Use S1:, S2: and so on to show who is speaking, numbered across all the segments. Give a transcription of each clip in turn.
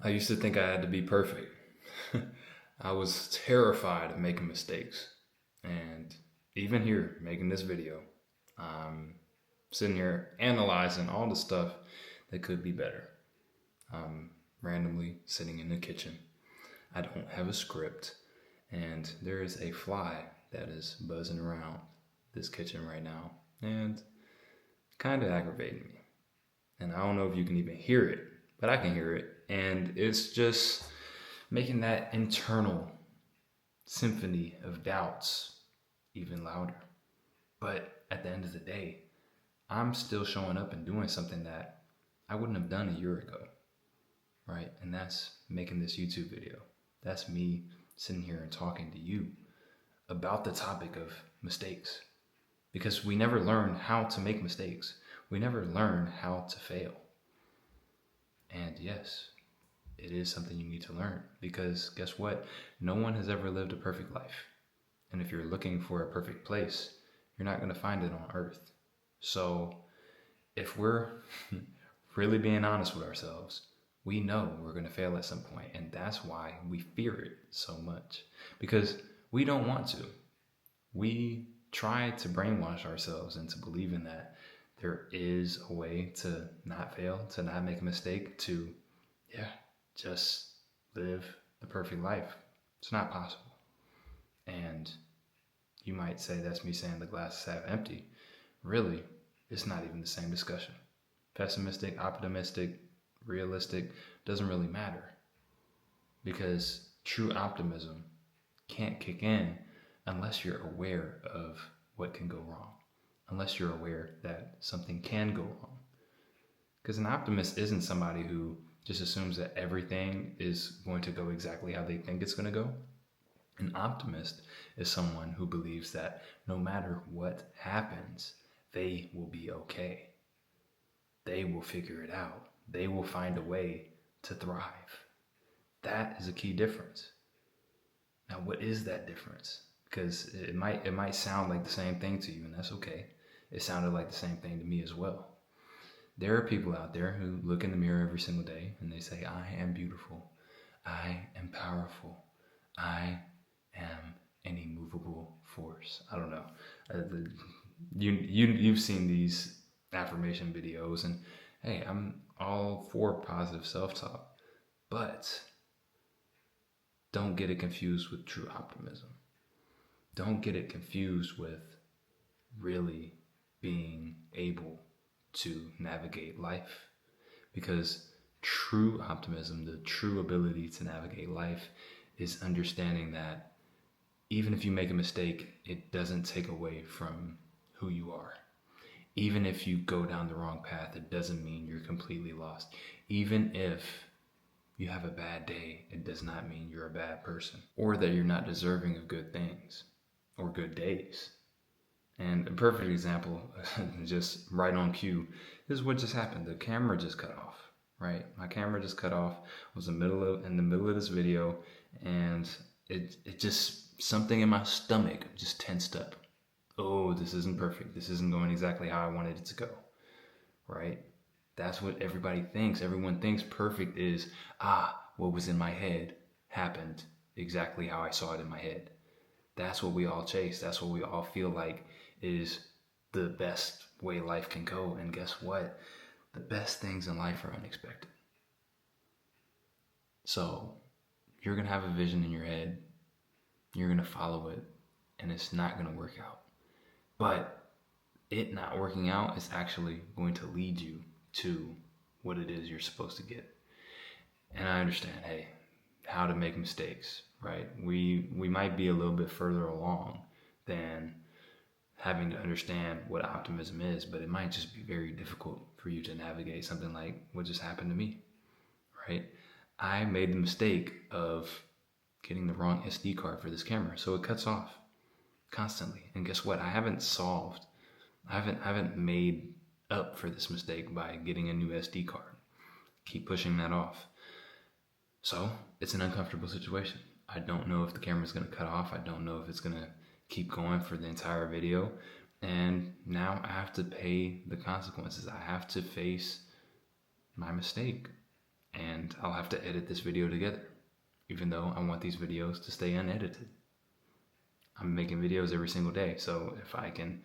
S1: I used to think I had to be perfect. I was terrified of making mistakes. And even here, making this video, I'm sitting here analyzing all the stuff that could be better. I'm randomly sitting in the kitchen. I don't have a script, and there is a fly that is buzzing around this kitchen right now and kind of aggravating me. And I don't know if you can even hear it, but I can hear it. And it's just making that internal symphony of doubts even louder. But at the end of the day, I'm still showing up and doing something that I wouldn't have done a year ago, right? And that's making this YouTube video. That's me sitting here and talking to you about the topic of mistakes. Because we never learn how to make mistakes. We never learn how to fail. And yes, it is something you need to learn, because guess what? No one has ever lived a perfect life. And if you're looking for a perfect place, you're not going to find it on earth. So if we're really being honest with ourselves, we know we're going to fail at some point. And that's why we fear it so much, because we don't want to. We try to brainwash ourselves into believing that there is a way to not fail, to not make a mistake, to, just live the perfect life. It's not possible. And you might say that's me saying the glass is half empty. Really, it's not even the same discussion. Pessimistic, optimistic, realistic, doesn't really matter. Because true optimism can't kick in unless you're aware of what can go wrong. Unless you're aware that something can go wrong. Because an optimist isn't somebody who just assumes that everything is going to go exactly how they think it's going to go. An optimist is someone who believes that no matter what happens, they will be okay. They will figure it out. They will find a way to thrive. That is a key difference. Now, what is that difference? Because it might sound like the same thing to you, and that's okay. It sounded like the same thing to me as well. There are people out there who look in the mirror every single day and they say, I am beautiful. I am powerful. I am an immovable force. I don't know. You've seen these affirmation videos, and hey, I'm all for positive self-talk, but don't get it confused with true optimism. Don't get it confused with really being able to navigate life, because true optimism, the true ability to navigate life, is understanding that even if you make a mistake, it doesn't take away from who you are. Even if you go down the wrong path, it doesn't mean you're completely lost. Even if you have a bad day, it does not mean you're a bad person, or that you're not deserving of good things or good days. And a perfect example, just right on cue, is what just happened. The camera just cut off, right? My camera just cut off. I was in the middle of this video, and it just, something in my stomach just tensed up. Oh, this isn't perfect. This isn't going exactly how I wanted it to go, right? That's what everybody thinks. Everyone thinks perfect is, what was in my head happened exactly how I saw it in my head. That's what we all chase. That's what we all feel like is the best way life can go. And guess what? The best things in life are unexpected. So you're going to have a vision in your head. You're going to follow it, and it's not going to work out. But it not working out is actually going to lead you to what it is you're supposed to get. And I understand, hey, how to make mistakes, right? We might be a little bit further along than having to understand what optimism is, but it might just be very difficult for you to navigate something like what just happened to me, right? I made the mistake of getting the wrong SD card for this camera, so it cuts off constantly. And guess what? I haven't made up for this mistake by getting a new SD card. Keep pushing that off. So it's an uncomfortable situation. I don't know if the camera's going to cut off. I don't know if it's going to keep going for the entire video. And now I have to pay the consequences. I have to face my mistake. and I'll have to edit this video together, even though I want these videos to stay unedited. I'm making videos every single day, so if I can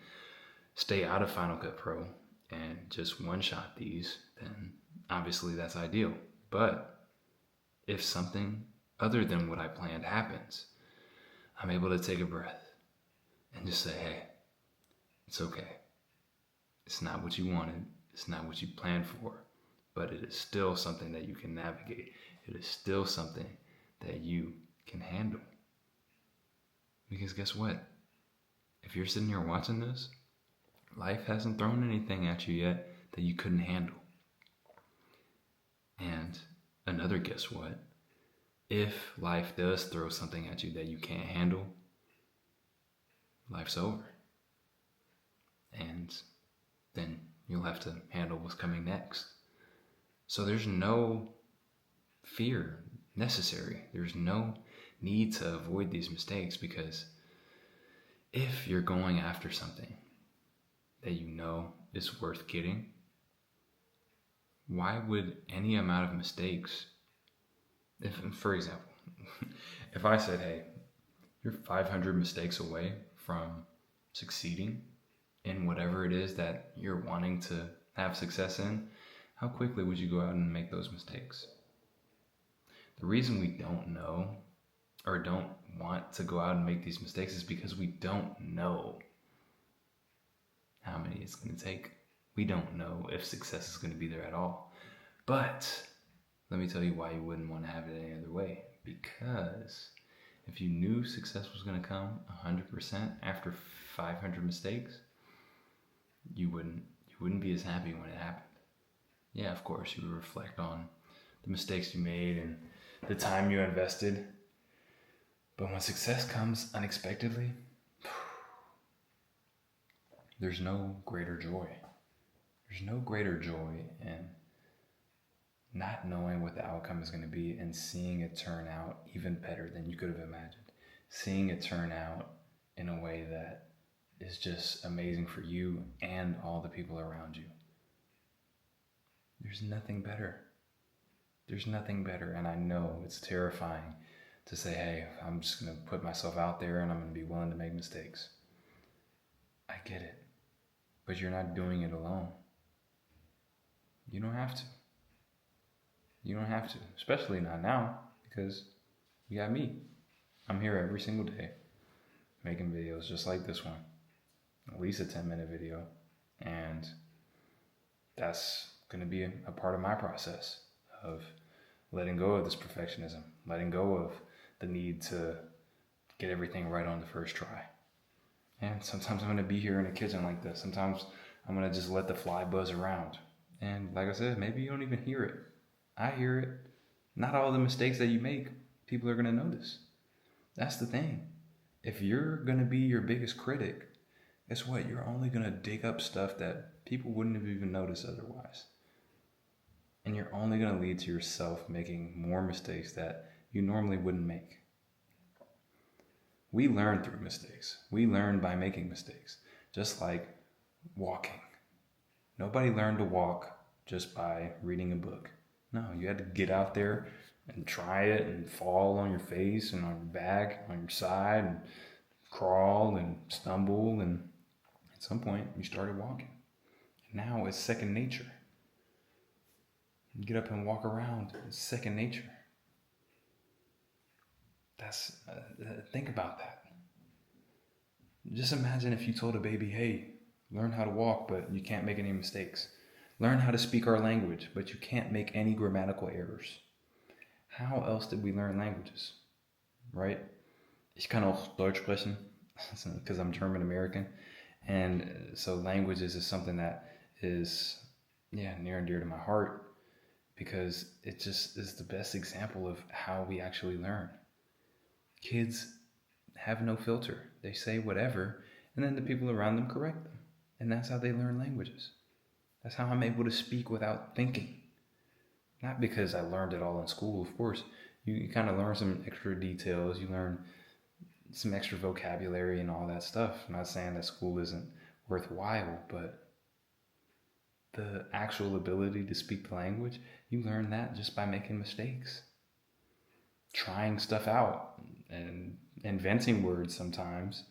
S1: stay out of Final Cut Pro and just one-shot these, then obviously that's ideal. But if something other than what I planned happens, I'm able to take a breath and just say, hey, it's okay. It's not what you wanted. It's not what you planned for, but it is still something that you can navigate. It is still something that you can handle. Because guess what? If you're sitting here watching this, life hasn't thrown anything at you yet that you couldn't handle. And another guess what? If life does throw something at you that you can't handle, life's over. And then you'll have to handle what's coming next. So there's no fear necessary. There's no need to avoid these mistakes, because if you're going after something that you know is worth getting, why would any amount of mistakes, if, for example, if I said, hey, you're 500 mistakes away from succeeding in whatever it is that you're wanting to have success in, how quickly would you go out and make those mistakes? The reason we don't know or don't want to go out and make these mistakes is because we don't know how many it's going to take. We don't know if success is going to be there at all. But let me tell you why you wouldn't want to have it any other way. Because if you knew success was going to come 100% after 500 mistakes, you wouldn't be as happy when it happened. Yeah, of course, you would reflect on the mistakes you made and the time you invested. But when success comes unexpectedly, there's no greater joy. There's no greater joy in not knowing what the outcome is going to be and seeing it turn out even better than you could have imagined. Seeing it turn out in a way that is just amazing for you and all the people around you. There's nothing better. There's nothing better. And I know it's terrifying to say, hey, I'm just going to put myself out there and I'm going to be willing to make mistakes. I get it. But you're not doing it alone. You don't have to. You don't have to. Especially not now, because you got me. I'm here every single day making videos just like this one. At least a 10-minute video. And that's going to be a part of my process of letting go of this perfectionism, letting go of the need to get everything right on the first try. And sometimes I'm going to be here in the kitchen like this. Sometimes I'm going to just let the fly buzz around. And like I said, maybe you don't even hear it. I hear it. Not all the mistakes that you make, people are going to notice. That's the thing. If you're going to be your biggest critic, guess what? You're only going to dig up stuff that people wouldn't have even noticed otherwise. And you're only going to lead to yourself making more mistakes that you normally wouldn't make. We learn through mistakes. We learn by making mistakes. Just like walking. Nobody learned to walk just by reading a book. No, you had to get out there and try it and fall on your face and on your back, on your side, and crawl and stumble. And at some point, you started walking. Now it's second nature. You get up and walk around. It's second nature. Think about that. Just imagine if you told a baby, hey, learn how to walk, but you can't make any mistakes. Learn how to speak our language, but you can't make any grammatical errors. How else did we learn languages? Right? Ich kann auch Deutsch sprechen, because I'm German American. And so languages is something that is near and dear to my heart, because it just is the best example of how we actually learn. Kids have no filter. They say whatever, and then the people around them correct them. And that's how they learn languages. That's how I'm able to speak without thinking. Not because I learned it all in school, of course. You kind of learn some extra details. You learn some extra vocabulary and all that stuff. I'm not saying that school isn't worthwhile, but the actual ability to speak the language, you learn that just by making mistakes, trying stuff out, and inventing words sometimes,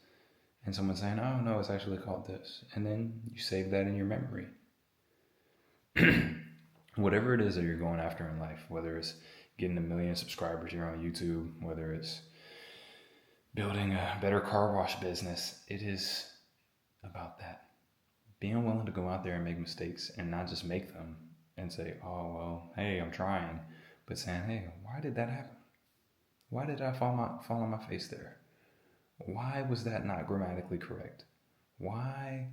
S1: and someone saying, oh no, it's actually called this, and then you save that in your memory. Whatever it is that you're going after in life, whether it's getting 1 million subscribers here on YouTube, whether it's building a better car wash business, it is about that. Being willing to go out there and make mistakes, and not just make them and say, oh, well, hey, I'm trying, but saying, hey, why did that happen? Why did I fall on my face there? Why was that not grammatically correct? Why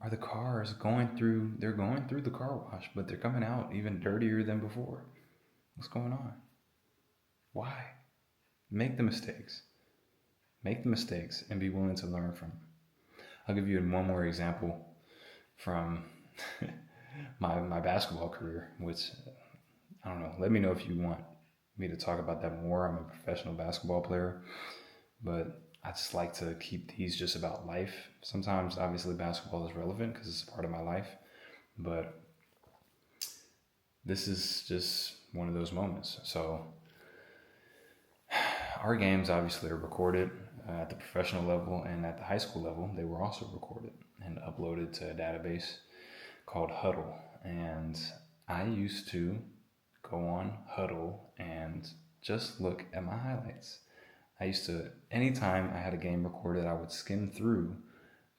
S1: are the cars going through the car wash, but they're coming out even dirtier than before? What's going on? Why? Make the mistakes. Make the mistakes and be willing to learn from them. I'll give you one more example from my basketball career, which, I don't know, let me know if you want me to talk about that more. I'm a professional basketball player, but I just like to keep these just about life. Sometimes, obviously, basketball is relevant because it's a part of my life, but this is just one of those moments. So our games obviously are recorded at the professional level, and at the high school level, they were also recorded and uploaded to a database called Hudl. And I used to go on Hudl and just look at my highlights. I used to, anytime I had a game recorded, I would skim through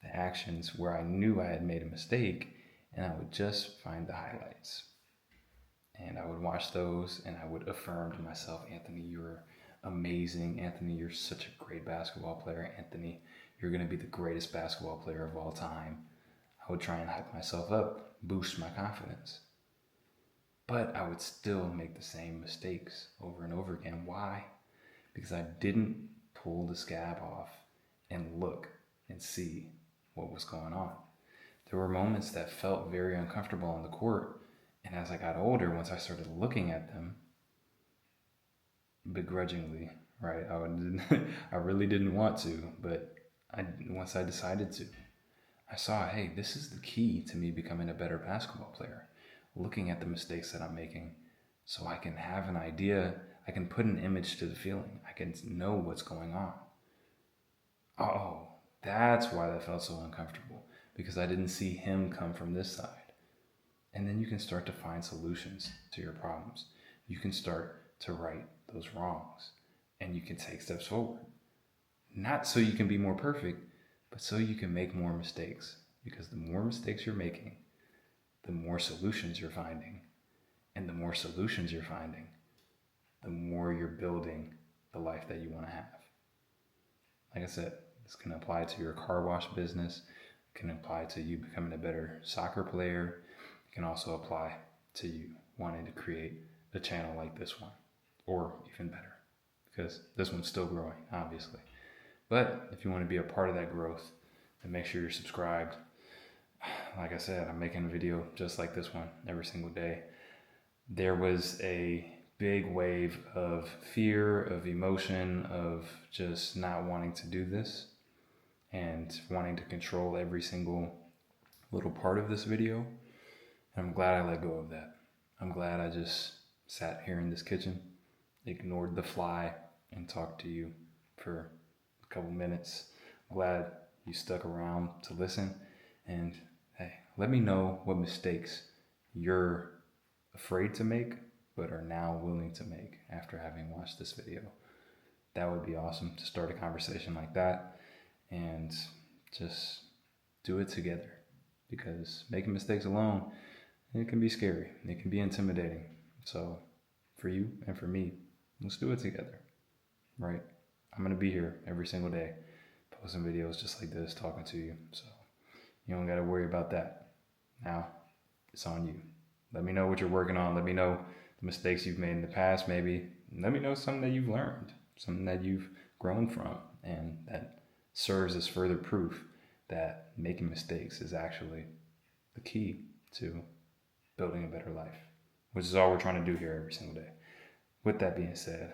S1: the actions where I knew I had made a mistake, and I would just find the highlights. And I would watch those, and I would affirm to myself, Anthony, you're amazing. Anthony, you're such a great basketball player. Anthony, you're going to be the greatest basketball player of all time. I would try and hype myself up, boost my confidence. But I would still make the same mistakes over and over again. Why? Because I didn't pull the scab off and look and see what was going on. There were moments that felt very uncomfortable on the court, and as I got older, once I started looking at them begrudgingly, right? I really didn't want to, but once I decided to, I saw, hey, this is the key to me becoming a better basketball player. Looking at the mistakes that I'm making, so I can have an idea, I can put an image to the feeling, I can know what's going on. Oh, that's why that felt so uncomfortable, because I didn't see him come from this side. And then you can start to find solutions to your problems. You can start to right those wrongs, and you can take steps forward. Not so you can be more perfect, but so you can make more mistakes. Because the more mistakes you're making, the more solutions you're finding. And the more solutions you're finding, the more you're building the life that you want to have. Like I said, this can apply to your car wash business. It can apply to you becoming a better soccer player. It can also apply to you wanting to create a channel like this one, or even better, because this one's still growing, obviously. But if you want to be a part of that growth, then make sure you're subscribed. Like I said, I'm making a video just like this one every single day. There was a big wave of fear, of emotion, of just not wanting to do this and wanting to control every single little part of this video. And I'm glad I let go of that. I'm glad I just sat here in this kitchen, ignored the fly, and talked to you for a couple minutes. I'm glad you stuck around to listen. And hey, let me know what mistakes you're afraid to make, but are now willing to make after having watched this video. That would be awesome to start a conversation like that and just do it together, because making mistakes alone, it can be scary. It can be intimidating. So for you and for me, let's do it together, right? I'm going to be here every single day, posting videos just like this, talking to you. So you don't got to worry about that. Now it's on you. Let me know what you're working on. Let me know the mistakes you've made in the past, maybe. Let me know something that you've learned, something that you've grown from, and that serves as further proof that making mistakes is actually the key to building a better life, which is all we're trying to do here every single day. With that being said,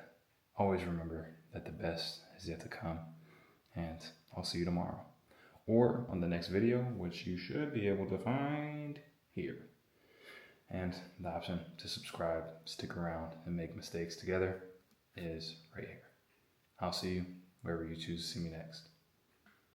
S1: always remember that the best is yet to come, and I'll see you tomorrow, or on the next video, which you should be able to find here. And the option to subscribe, stick around, and make mistakes together is right here. I'll see you wherever you choose to see me next.